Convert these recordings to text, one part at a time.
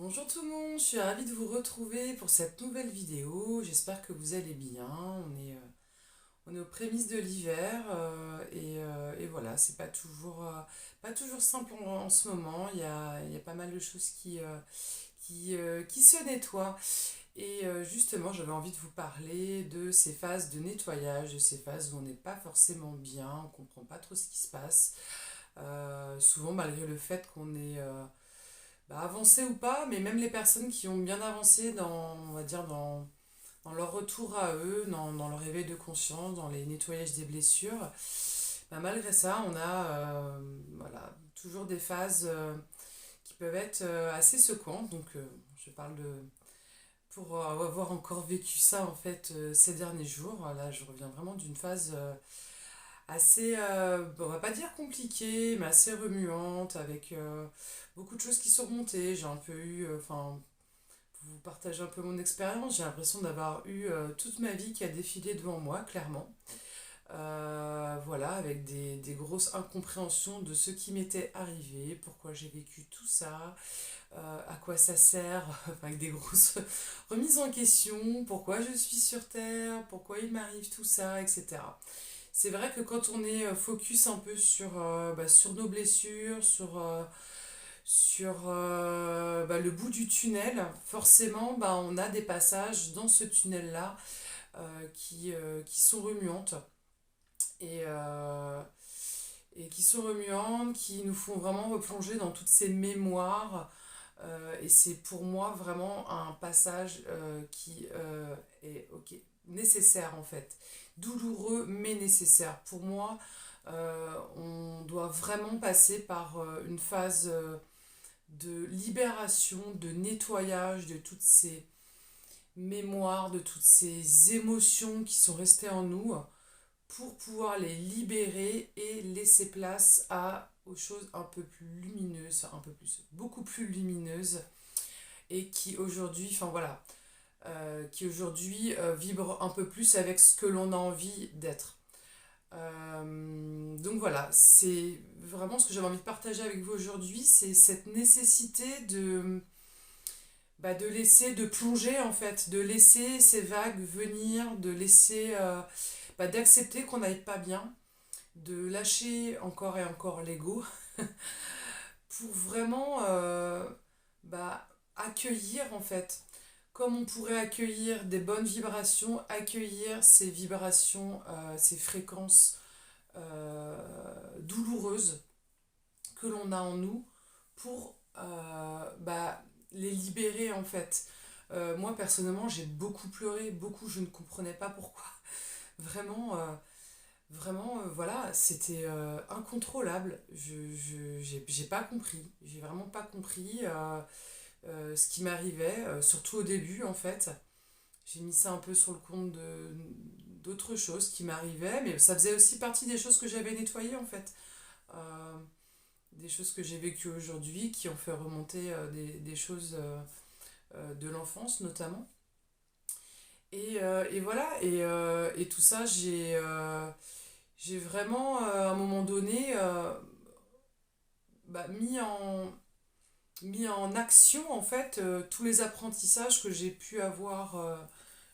Bonjour tout le monde, je suis ravie de vous retrouver pour cette nouvelle vidéo. J'espère que vous allez bien. On est aux prémices de l'hiver et voilà, c'est pas toujours simple en ce moment. Il y a pas mal de choses qui se nettoient. Justement, j'avais envie de vous parler de ces phases de nettoyage, de ces phases où on n'est pas forcément bien, on comprend pas trop ce qui se passe. Souvent, malgré le fait qu'on est avancé ou pas, mais même les personnes qui ont bien avancé on va dire, dans leur retour à eux, dans leur réveil de conscience, dans les nettoyages des blessures, malgré ça, on a voilà, toujours des phases qui peuvent être assez secouantes. Je parle pour avoir encore vécu ça en fait ces derniers jours. Là, je reviens vraiment d'une phase assez, on va pas dire compliquée, mais assez remuante, avec beaucoup de choses qui sont remontées. J'ai un peu eu, pour vous partager un peu mon expérience, j'ai l'impression d'avoir eu toute ma vie qui a défilé devant moi, clairement. Voilà, avec des grosses incompréhensions de ce qui m'était arrivé, pourquoi j'ai vécu tout ça, à quoi ça sert, enfin, avec des grosses remises en question, pourquoi je suis sur Terre, pourquoi il m'arrive tout ça, etc. C'est vrai que quand on est focus un peu sur nos blessures, sur le bout du tunnel, forcément on a des passages dans ce tunnel-là qui sont remuantes et, euh, qui nous font vraiment replonger dans toutes ces mémoires. Et c'est pour moi vraiment un passage qui est ok, nécessaire en fait. Douloureux mais nécessaire. Pour moi, on doit vraiment passer par une phase de libération, de nettoyage de toutes ces mémoires, de toutes ces émotions qui sont restées en nous pour pouvoir les libérer et laisser place aux choses un peu plus lumineuses, beaucoup plus lumineuses et qui aujourd'hui, enfin voilà, qui aujourd'hui vibrent un peu plus avec ce que l'on a envie d'être. Donc voilà, c'est vraiment ce que j'avais envie de partager avec vous aujourd'hui, c'est cette nécessité de laisser, de plonger en fait, de laisser ces vagues venir, de laisser, d'accepter qu'on n'aille pas bien, de lâcher encore et encore l'ego pour vraiment bah, accueillir en fait, comme on pourrait accueillir des bonnes vibrations, accueillir ces vibrations, ces fréquences douloureuses que l'on a en nous pour les libérer en fait. Moi personnellement j'ai beaucoup pleuré, beaucoup, je ne comprenais pas pourquoi. Vraiment, voilà, c'était incontrôlable. J'ai pas compris, j'ai vraiment pas compris ce qui m'arrivait, surtout au début en fait. J'ai mis ça un peu sur le compte d'autres choses qui m'arrivaient, mais ça faisait aussi partie des choses que j'avais nettoyées en fait. Euh, des choses que j'ai vécues aujourd'hui qui ont fait remonter des choses de l'enfance notamment. Et voilà, et tout ça, j'ai vraiment à un moment donné mis en action en fait tous les apprentissages que j'ai pu avoir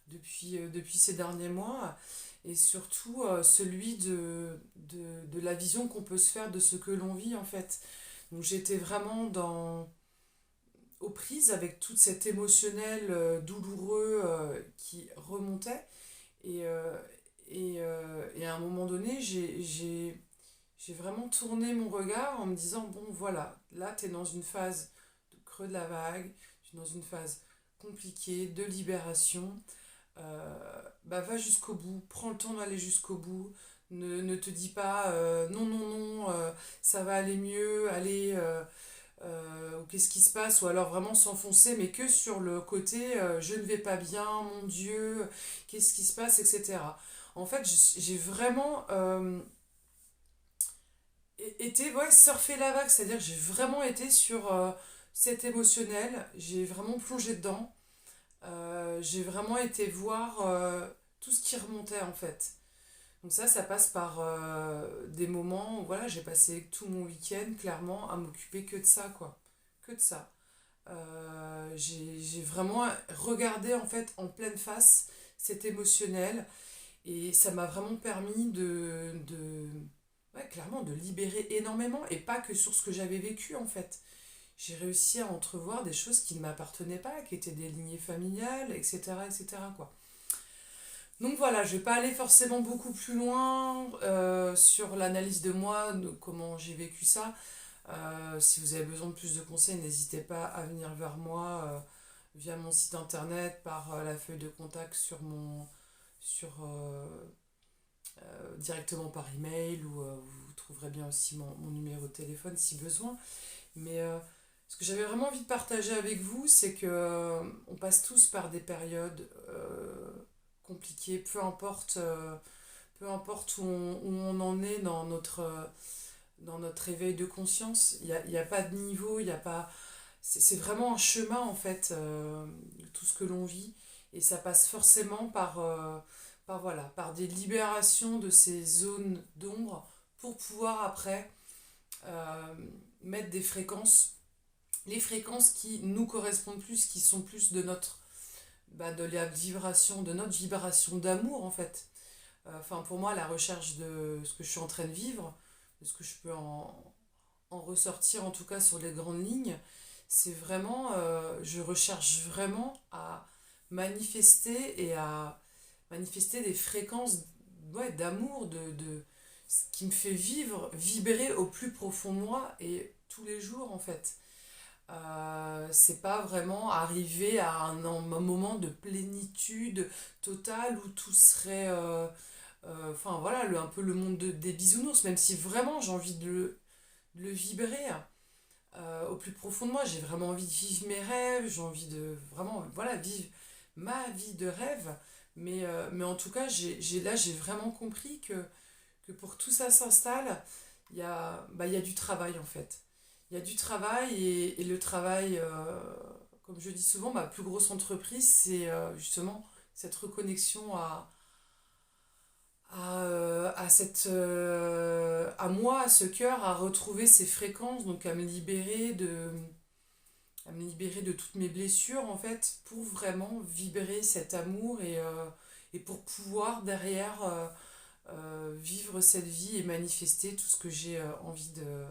depuis ces derniers mois et surtout celui de la vision qu'on peut se faire de ce que l'on vit en fait. Donc j'étais vraiment aux prises avec toute cette émotionnel douloureux qui remontait et, euh, et à un moment donné j'ai vraiment tourné mon regard en me disant bon voilà, là tu es dans une phase de creux de la vague, tu es dans une phase compliquée de libération. Va jusqu'au bout, prends le temps d'aller jusqu'au bout, ne te dis pas non, non, non, ça va aller mieux, allez, ou qu'est-ce qui se passe, ou alors vraiment s'enfoncer, mais que sur le côté je ne vais pas bien, mon Dieu, qu'est-ce qui se passe, etc. En fait, j'ai vraiment été, ouais, surfer la vague, c'est-à-dire que j'ai vraiment été sur cet émotionnel, j'ai vraiment plongé dedans. J'ai vraiment été voir tout ce qui remontait en fait. Donc ça passe par des moments où voilà, j'ai passé tout mon week-end clairement à m'occuper que de ça, quoi. Que de ça. J'ai vraiment regardé en fait en pleine face cet émotionnel et ça m'a vraiment permis ouais, clairement de libérer énormément et pas que sur ce que j'avais vécu en fait. J'ai réussi à entrevoir des choses qui ne m'appartenaient pas, qui étaient des lignées familiales, etc. etc. quoi. Donc voilà, je vais pas aller forcément beaucoup plus loin sur l'analyse de moi, de comment j'ai vécu ça. Si vous avez besoin de plus de conseils, n'hésitez pas à venir vers moi via mon site internet, par la feuille de contact directement par email ou vous trouverez bien aussi mon numéro de téléphone si besoin. Mais ce que j'avais vraiment envie de partager avec vous, c'est que on passe tous par des périodes compliquées, peu importe où on en est dans notre éveil de conscience. Il y a pas de niveau, il y a pas... C'est vraiment un chemin en fait, tout ce que l'on vit. Et ça passe forcément voilà, par des libérations de ces zones d'ombre pour pouvoir après euh, mettre des fréquences, les fréquences qui nous correspondent plus, qui sont plus de la vibration, de notre vibration d'amour en fait. Enfin, pour moi, la recherche de ce que je suis en train de vivre, de ce que je peux en ressortir, en tout cas sur les grandes lignes, c'est vraiment, je recherche vraiment à manifester et à manifester des fréquences ouais, d'amour, ce qui me fait vibrer au plus profond de moi et tous les jours en fait. C'est pas vraiment arriver à un moment de plénitude totale où tout serait enfin voilà, un peu le monde des bisounours, même si vraiment j'ai envie de le vibrer au plus profond de moi. J'ai vraiment envie de vivre mes rêves, j'ai envie de vraiment voilà, vivre ma vie de rêve. Mais en tout cas, là, j'ai vraiment compris que pour que tout ça s'installe, il y a du travail en fait. Il y a du travail et le travail, comme je dis souvent, ma plus grosse entreprise, c'est justement cette reconnexion à moi, à ce cœur, à retrouver ces fréquences, donc à me libérer de toutes mes blessures, en fait, pour vraiment vibrer cet amour et pour pouvoir derrière vivre cette vie et manifester tout ce que j'ai envie de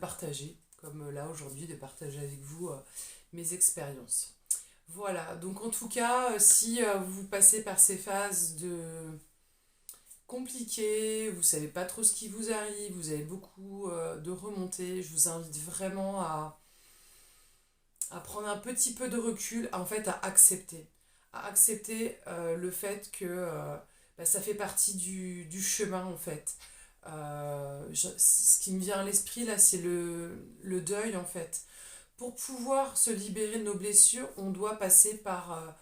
partager, comme là aujourd'hui, de partager avec vous mes expériences. Voilà, donc en tout cas, si vous passez par ces phases compliquées, vous savez pas trop ce qui vous arrive, vous avez beaucoup de remontées, je vous invite vraiment à prendre un petit peu de recul, en fait à accepter le fait que ça fait partie du chemin en fait. Ce qui me vient à l'esprit là, c'est le deuil en fait. Pour pouvoir se libérer de nos blessures, on doit passer par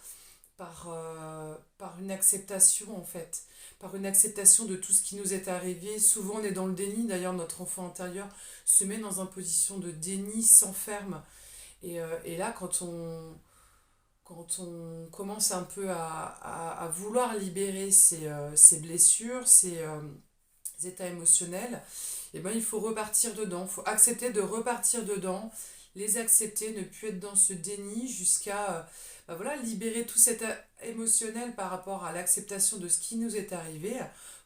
une acceptation en fait, par une acceptation de tout ce qui nous est arrivé. Souvent on est dans le déni, d'ailleurs notre enfant intérieur se met dans une position de déni, s'enferme. Et là quand on commence un peu à vouloir libérer ses blessures, ses états émotionnels, et ben il faut repartir dedans, il faut accepter de repartir dedans, les accepter, ne plus être dans ce déni jusqu'à voilà, libérer tout cet émotionnel par rapport à l'acceptation de ce qui nous est arrivé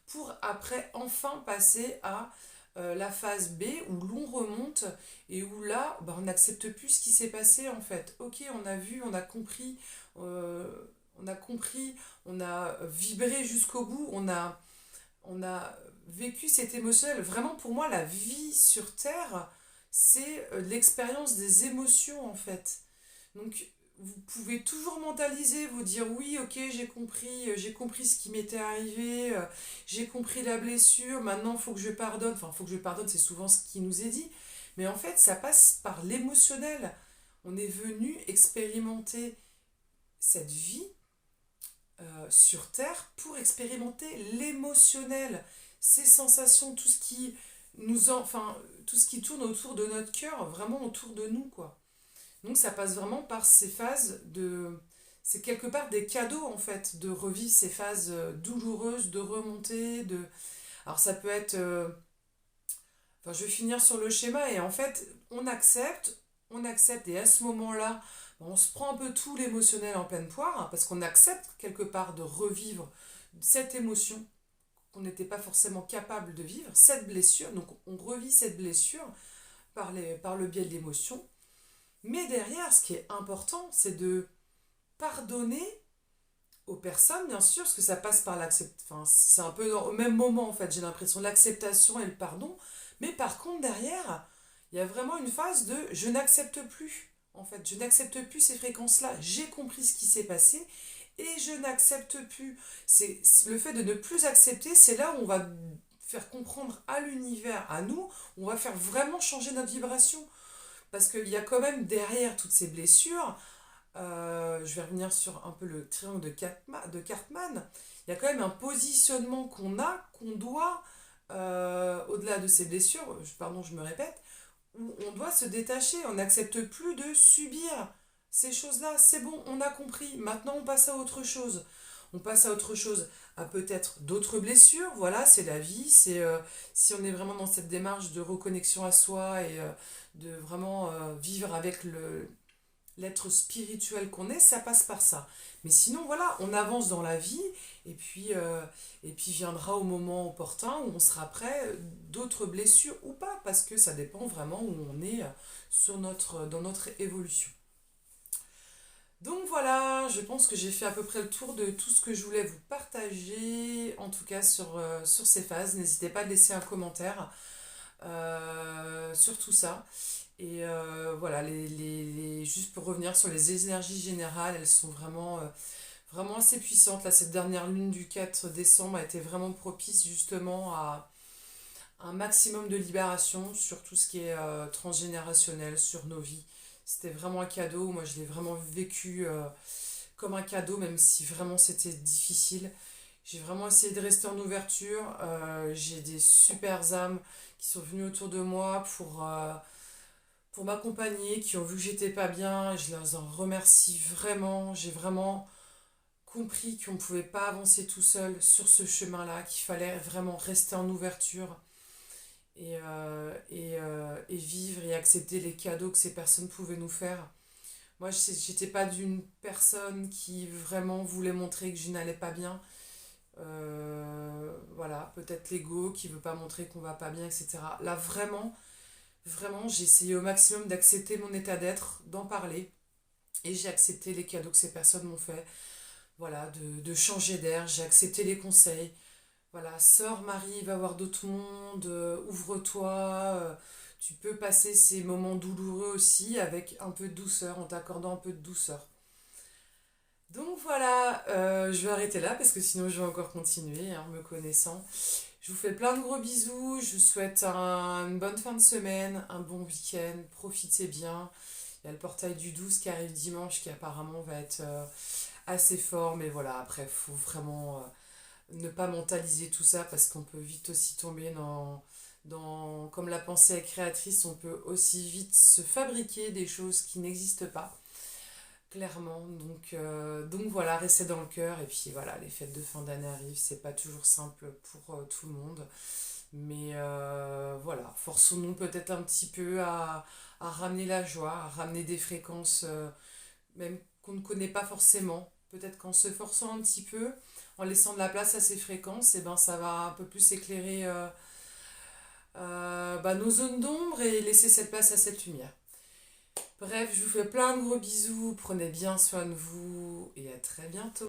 pour après enfin passer à la phase B où l'on remonte et où là on n'accepte plus ce qui s'est passé en fait. Ok, on a vu, euh, on a vibré jusqu'au bout, on a vécu cette émotionnel. Vraiment, pour moi, la vie sur Terre, c'est l'expérience des émotions, en fait. Donc, vous pouvez toujours mentaliser, vous dire oui, ok, j'ai compris ce qui m'était arrivé, j'ai compris la blessure, maintenant il faut que je pardonne. Enfin, il faut que je pardonne, c'est souvent ce qui nous est dit. Mais en fait, ça passe par l'émotionnel. On est venu expérimenter cette vie sur Terre pour expérimenter l'émotionnel, ces sensations, enfin, tout ce qui tourne autour de notre cœur, vraiment autour de nous, quoi. Donc ça passe vraiment par ces phases de... C'est quelque part des cadeaux, en fait, de revivre ces phases douloureuses, de remonter, de... Alors ça peut être... Enfin, je vais finir sur le schéma, et en fait, on accepte, on accepte et à ce moment-là, on se prend un peu tout l'émotionnel en pleine poire, hein, parce qu'on accepte quelque part de revivre cette émotion qu'on n'était pas forcément capable de vivre, cette blessure, donc on revit cette blessure par le biais de l'émotion. Mais derrière, ce qui est important, c'est de pardonner aux personnes, bien sûr, parce que ça passe par l'acceptation. Enfin, c'est un peu au même moment, en fait, j'ai l'impression, l'acceptation et le pardon. Mais par contre, derrière, il y a vraiment une phase de je n'accepte plus. En fait, je n'accepte plus ces fréquences-là. J'ai compris ce qui s'est passé et je n'accepte plus. C'est le fait de ne plus accepter, c'est là où on va faire comprendre à l'univers, à nous, on va faire vraiment changer notre vibration. Parce qu'il y a quand même derrière toutes ces blessures, je vais revenir sur un peu le triangle de Cartman, il y a quand même un positionnement qu'on doit, au-delà de ces blessures, pardon, je me répète, où on doit se détacher, on n'accepte plus de subir ces choses-là, c'est bon, on a compris, maintenant on passe à autre chose. On passe à autre chose, à peut-être d'autres blessures, voilà, c'est la vie, si on est vraiment dans cette démarche de reconnexion à soi et de vraiment vivre avec l'être spirituel qu'on est, ça passe par ça. Mais sinon, voilà, on avance dans la vie et puis viendra au moment opportun où on sera prêt, d'autres blessures ou pas, parce que ça dépend vraiment où on est dans notre évolution. Donc voilà, je pense que j'ai fait à peu près le tour de tout ce que je voulais vous partager, en tout cas sur ces phases. N'hésitez pas à laisser un commentaire sur tout ça. Et voilà, juste pour revenir sur les énergies générales, elles sont vraiment assez puissantes. Là, cette dernière lune du 4 décembre a été vraiment propice justement à un maximum de libération sur tout ce qui est transgénérationnel, sur nos vies. C'était vraiment un cadeau. Moi, je l'ai vraiment vécu comme un cadeau, même si vraiment c'était difficile. J'ai vraiment essayé de rester en ouverture. J'ai des super âmes qui sont venues autour de moi pour m'accompagner, qui ont vu que j'étais pas bien. Je les en remercie vraiment. J'ai vraiment compris qu'on ne pouvait pas avancer tout seul sur ce chemin-là, qu'il fallait vraiment rester en ouverture et vivre et accepter les cadeaux que ces personnes pouvaient nous faire. Moi, j'étais pas d'une personne qui vraiment voulait montrer que je n'allais pas bien. Voilà, peut-être l'ego qui veut pas montrer qu'on va pas bien, etc. Là, vraiment, j'ai essayé au maximum d'accepter mon état d'être, d'en parler. Et j'ai accepté les cadeaux que ces personnes m'ont fait. Voilà, de changer d'air. J'ai accepté les conseils. Voilà, sors Marie, va voir d'autres mondes, ouvre-toi. Tu peux passer ces moments douloureux aussi avec un peu de douceur, en t'accordant un peu de douceur. Donc voilà, je vais arrêter là parce que sinon je vais encore continuer, hein, me connaissant. Je vous fais plein de gros bisous, je vous souhaite une bonne fin de semaine, un bon week-end, profitez bien. Il y a le portail du 12 qui arrive dimanche qui apparemment va être assez fort, mais voilà, après, il faut vraiment ne pas mentaliser tout ça parce qu'on peut vite aussi tomber comme la pensée est créatrice, on peut aussi vite se fabriquer des choses qui n'existent pas, clairement. Donc voilà, restez dans le cœur. Et puis voilà, les fêtes de fin d'année arrivent, c'est pas toujours simple pour tout le monde. Mais voilà, forçons-nous peut-être un petit peu à ramener la joie, à ramener des fréquences même qu'on ne connaît pas forcément. Peut-être qu'en se forçant un petit peu, en laissant de la place à ces fréquences, et ben ça va un peu plus éclairer nos zones d'ombre et laisser cette place à cette lumière. Bref, je vous fais plein de gros bisous, prenez bien soin de vous et à très bientôt.